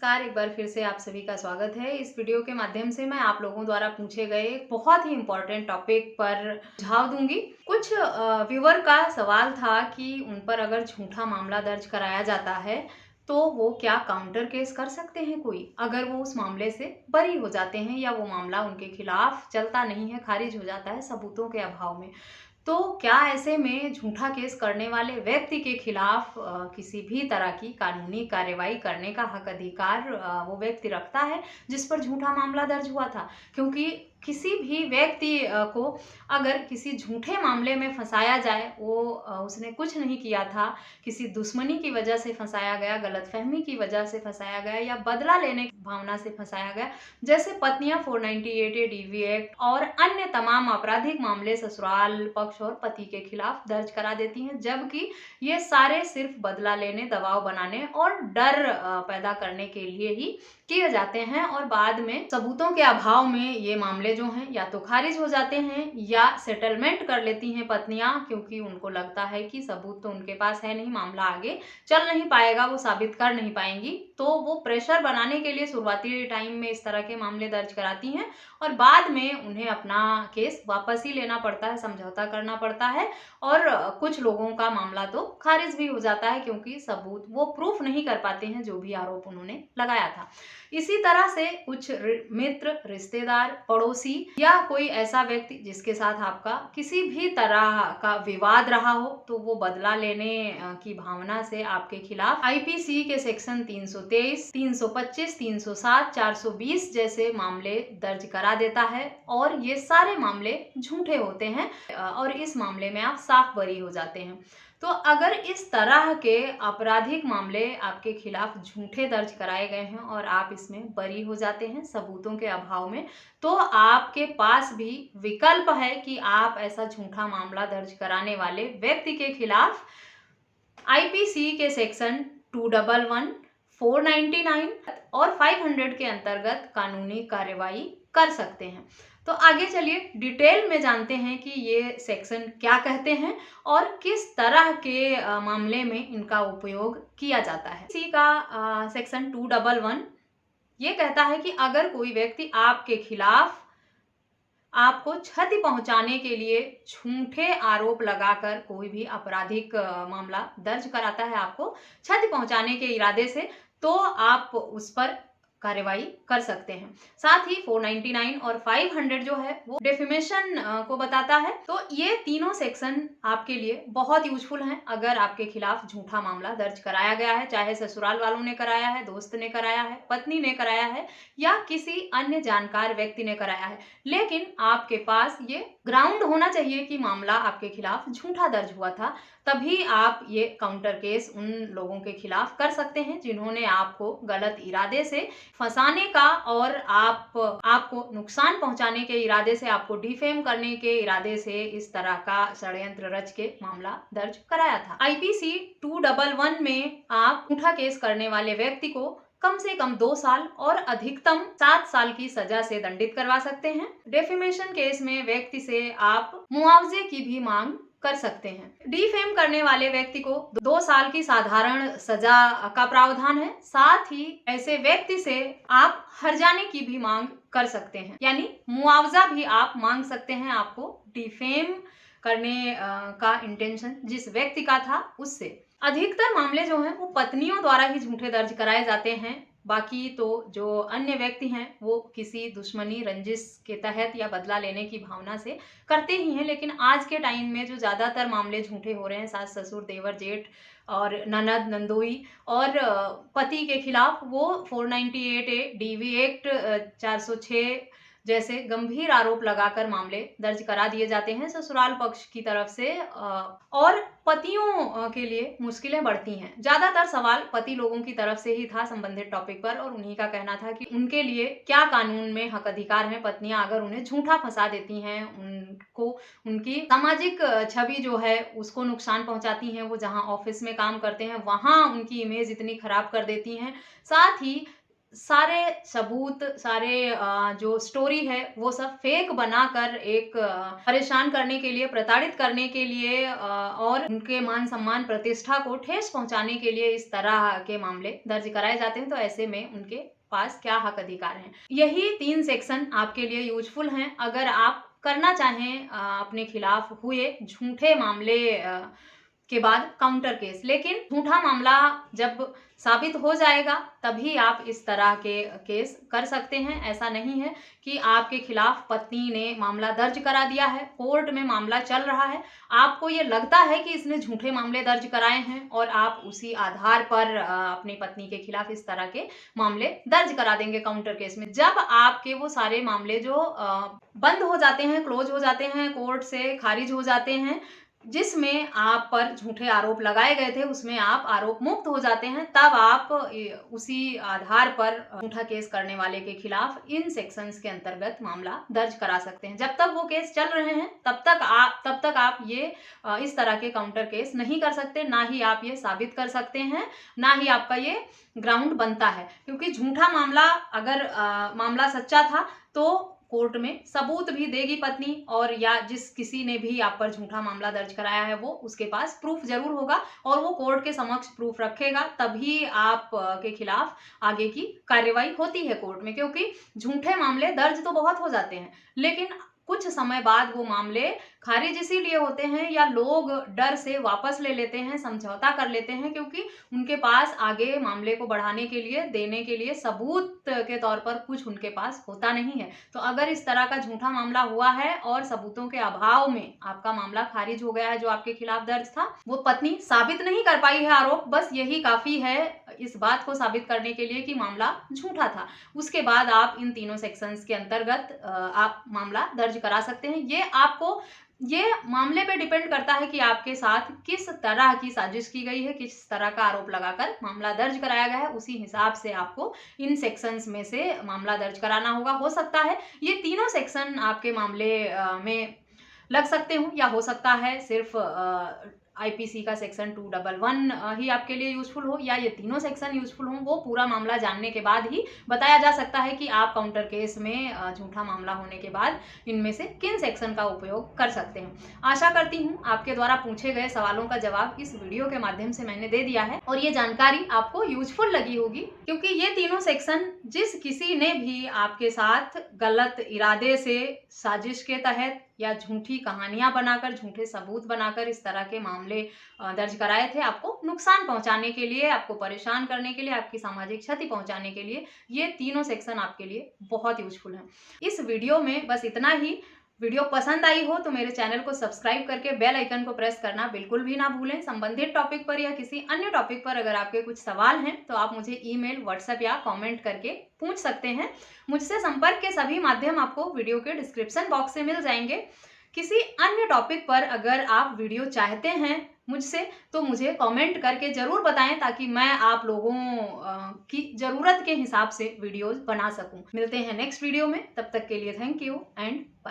नमस्कार, एक बार फिर से आप सभी का स्वागत है। इस वीडियो के माध्यम से मैं आप लोगों द्वारा पूछे गए एक बहुत ही इम्पोर्टेंट टॉपिक पर सुझाव दूंगी। कुछ व्यूअर का सवाल था कि उन पर अगर झूठा मामला दर्ज कराया जाता है तो वो क्या काउंटर केस कर सकते हैं कोई, अगर वो उस मामले से बरी हो जाते हैं या वो मामला उनके खिलाफ चलता नहीं है, खारिज हो जाता है सबूतों के अभाव में। तो क्या ऐसे में झूठा केस करने वाले व्यक्ति के खिलाफ किसी भी तरह की कानूनी कार्रवाई करने का हक अधिकार वो व्यक्ति रखता है जिस पर झूठा मामला दर्ज हुआ था? क्योंकि किसी भी व्यक्ति को अगर किसी झूठे मामले में फंसाया जाए, वो उसने कुछ नहीं किया था, किसी दुश्मनी की वजह से फंसाया गया, गलतफहमी की वजह से फंसाया गया या बदला लेने की भावना से फंसाया गया, जैसे पत्नियां 498A डीवी एक्ट और अन्य तमाम आपराधिक मामले ससुराल पक्ष और पति के खिलाफ दर्ज करा देती हैं, जबकि ये सारे सिर्फ बदला लेने, दबाव बनाने और डर पैदा करने के लिए ही किए जाते हैं और बाद में सबूतों के अभाव में ये मामले जो हैं या तो खारिज हो जाते हैं या सेटलमेंट कर लेती हैं पत्नियां, क्योंकि उनको लगता है कि सबूत तो उनके पास है नहीं, मामला आगे चल नहीं पाएगा, वो साबित कर नहीं पाएंगी, तो वो प्रेशर बनाने के लिए शुरुआती टाइम में इस तरह के मामले दर्ज कराती हैं और बाद में उन्हें अपना केस वापस ही लेना पड़ता है, समझौता करना पड़ता है और कुछ लोगों का मामला तो खारिज भी हो जाता है क्योंकि सबूत वो प्रूफ नहीं कर पाते हैं जो भी आरोप उन्होंने लगाया था। इसी तरह से कुछ मित्र, रिश्तेदार, पड़ोसी या कोई ऐसा व्यक्ति जिसके साथ आपका किसी भी तरह का विवाद रहा हो, तो वो बदला लेने की भावना से आपके खिलाफ आईपीसी के सेक्शन 323, 325, 307, 420 जैसे मामले दर्ज करा देता है और ये सारे मामले झूठे होते हैं और इस मामले में आप साफ बरी हो जाते हैं। तो अगर इस तरह के आपराधिक मामले आपके खिलाफ झूठे दर्ज कराए गए हैं और आप इसमें बरी हो जाते हैं सबूतों के अभाव में, तो आपके पास भी विकल्प है कि आप ऐसा झूठा मामला दर्ज कराने वाले व्यक्ति के खिलाफ आईपीसी के सेक्शन 211, 499 और 500 के अंतर्गत कानूनी कार्रवाई कर सकते हैं। तो आगे चलिए डिटेल में जानते हैं कि ये सेक्शन क्या कहते हैं और किस तरह के मामले में इनका उपयोग किया जाता है। इसी का सेक्शन 211 ये कहता है कि अगर कोई व्यक्ति आपके खिलाफ आपको क्षति पहुंचाने के लिए झूठे आरोप लगाकर कोई भी आपराधिक मामला दर्ज कराता है आपको क्षति पहुंचाने के इरादे से, तो आप उस पर कार्रवाई कर सकते हैं। साथ ही 499 और 500 जो है वो डेफेमेशन को बताता है। तो ये तीनों सेक्शन आपके लिए बहुत यूजफुल हैं अगर आपके खिलाफ झूठा मामला दर्ज कराया गया है, चाहे ससुराल वालों ने कराया है, दोस्त ने कराया है, पत्नी ने कराया है या किसी अन्य जानकार व्यक्ति ने कराया है, लेकिन आपके पास ये ग्राउंड होना चाहिए कि मामला आपके खिलाफ झूठा दर्ज हुआ था, तभी आप ये काउंटर केस उन लोगों के खिलाफ कर सकते हैं जिन्होंने आपको गलत इरादे से फंसाने का और आपको नुकसान पहुंचाने के इरादे से, आपको डिफेम करने के इरादे से इस तरह का षड्यंत्र रच के मामला दर्ज कराया था। आईपीसी 211 में आप झूठा केस करने वाले व्यक्ति को कम से कम 2 साल और अधिकतम 7 साल की सजा से दंडित करवा सकते हैं। डेफेमेशन केस में व्यक्ति से आप मुआवजे की भी मांग कर सकते हैं। डिफेम करने वाले व्यक्ति को 2 साल की साधारण सजा का प्रावधान है। साथ ही ऐसे व्यक्ति से आप हर्जाने की भी मांग कर सकते हैं, यानी मुआवजा भी आप मांग सकते हैं आपको डिफेम करने का इंटेंशन जिस व्यक्ति का था उससे। अधिकतर मामले जो हैं वो पत्नियों द्वारा ही झूठे दर्ज कराए जाते हैं, बाकी तो जो अन्य व्यक्ति हैं वो किसी दुश्मनी, रंजिश के तहत या बदला लेने की भावना से करते ही हैं। लेकिन आज के टाइम में जो ज़्यादातर मामले झूठे हो रहे हैं, सास ससुर, देवर जेठ और ननद नंदोई और पति के खिलाफ, वो 498A डीवी एक्ट 406 जैसे गंभीर आरोप लगाकर मामले दर्ज करा दिए जाते हैं ससुराल पक्ष की तरफ से और पतियों के लिए मुश्किलें बढ़ती हैं। ज्यादातर सवाल पति लोगों की तरफ से ही था संबंधित टॉपिक पर और उन्हीं का कहना था कि उनके लिए क्या कानून में हक अधिकार हैं, पत्नियां अगर उन्हें झूठा फंसा देती हैं, उनको उनकी सामाजिक छवि जो है उसको नुकसान पहुंचाती हैं, वो जहां ऑफिस में काम करते हैं वहां उनकी इमेज इतनी खराब कर देती हैं, साथ ही सारे सबूत, सारे जो स्टोरी है वो सब फेक बनाकर एक परेशान करने के लिए, प्रताड़ित करने के लिए और उनके मान सम्मान, प्रतिष्ठा को ठेस पहुंचाने के लिए इस तरह के मामले दर्ज कराए जाते हैं। तो ऐसे में उनके पास क्या हक अधिकार हैं? यही 3 सेक्शन आपके लिए यूजफुल हैं अगर आप करना चाहें अपने खिलाफ हुए झूठे मामले के बाद काउंटर केस। लेकिन झूठा मामला जब साबित हो जाएगा तभी आप इस तरह के केस कर सकते हैं। ऐसा नहीं है कि आपके खिलाफ पत्नी ने मामला दर्ज करा दिया है, कोर्ट में मामला चल रहा है, आपको ये लगता है कि इसने झूठे मामले दर्ज कराए हैं और आप उसी आधार पर अपनी पत्नी के खिलाफ इस तरह के मामले दर्ज करा देंगे काउंटर केस में। जब आपके वो सारे मामले जो बंद हो जाते हैं, क्लोज हो जाते हैं, कोर्ट से खारिज हो जाते हैं, जिसमें आप पर झूठे आरोप लगाए गए थे उसमें आप आरोप मुक्त हो जाते हैं, तब आप उसी आधार पर झूठा केस करने वाले के खिलाफ इन सेक्शंस के अंतर्गत मामला दर्ज करा सकते हैं। जब तक वो केस चल रहे हैं तब तक आप ये इस तरह के काउंटर केस नहीं कर सकते, ना ही आप ये साबित कर सकते हैं, ना ही आपका ये ग्राउंड बनता है। क्योंकि झूठा मामला अगर मामला सच्चा था तो कोर्ट में सबूत भी देगी पत्नी, और या जिस किसी ने भी आप पर झूठा मामला दर्ज कराया है वो उसके पास प्रूफ जरूर होगा और वो कोर्ट के समक्ष प्रूफ रखेगा, तभी आप के खिलाफ आगे की कार्यवाही होती है कोर्ट में। क्योंकि झूठे मामले दर्ज तो बहुत हो जाते हैं लेकिन कुछ समय बाद वो मामले खारिज इसीलिए होते हैं या लोग डर से वापस ले लेते हैं, समझौता कर लेते हैं, क्योंकि उनके पास आगे मामले को बढ़ाने के लिए, देने के लिए सबूत के तौर पर कुछ उनके पास होता नहीं है। तो अगर इस तरह का झूठा मामला हुआ है और सबूतों के अभाव में आपका मामला खारिज हो गया है जो आपके खिलाफ दर्ज था, वो पत्नी साबित नहीं कर पाई है आरोप, बस यही काफी है इस बात को साबित करने के लिए कि मामला झूठा था, उसके बाद आप इन तीनों सेक्शंस के अंतर्गत आप मामला दर्ज करा सकते हैं। ये मामले पे डिपेंड करता है कि आपके साथ किस तरह की साजिश की गई है, किस तरह का आरोप लगाकर मामला दर्ज कराया गया है, उसी हिसाब से आपको इन सेक्शंस में से मामला दर्ज कराना होगा। हो सकता है ये तीनों सेक्शन आपके मामले में लग सकते हो, या हो सकता है सिर्फ आईपीसी का सेक्शन 211 ही आपके लिए यूजफुल हो, या ये तीनों सेक्शन यूजफुल हो। वो पूरा मामला जानने के बाद ही बताया जा सकता है कि आप काउंटर केस में झूठा मामला होने के बाद इनमें से किन सेक्शन का उपयोग कर सकते हैं। आशा करती हूँ आपके द्वारा पूछे गए सवालों का जवाब इस वीडियो के माध्यम से मैंने दे दिया है और ये जानकारी आपको यूजफुल लगी होगी, क्योंकि ये तीनों सेक्शन जिस किसी ने भी आपके साथ गलत इरादे से, साजिश के तहत या झूठी कहानियां बनाकर, झूठे सबूत बनाकर इस तरह के मामले दर्ज कराए थे, आपको नुकसान पहुंचाने के लिए, आपको परेशान करने के लिए, आपकी सामाजिक क्षति पहुंचाने के लिए, ये तीनों सेक्शन आपके लिए बहुत यूजफुल हैं। इस वीडियो में बस इतना ही। वीडियो पसंद आई हो तो मेरे चैनल को सब्सक्राइब करके बेल आइकन को प्रेस करना बिल्कुल भी ना भूलें। संबंधित टॉपिक पर या किसी अन्य टॉपिक पर अगर आपके कुछ सवाल हैं तो आप मुझे ईमेल, व्हाट्सएप या कमेंट करके पूछ सकते हैं। मुझसे संपर्क के सभी माध्यम आपको वीडियो के डिस्क्रिप्शन बॉक्स से मिल जाएंगे। किसी अन्य टॉपिक पर अगर आप वीडियो चाहते हैं मुझसे तो मुझे कमेंट करके जरूर बताएं, ताकि मैं आप लोगों की जरूरत के हिसाब से वीडियोस बना सकूं। मिलते हैं नेक्स्ट वीडियो में, तब तक के लिए थैंक यू एंड बाय।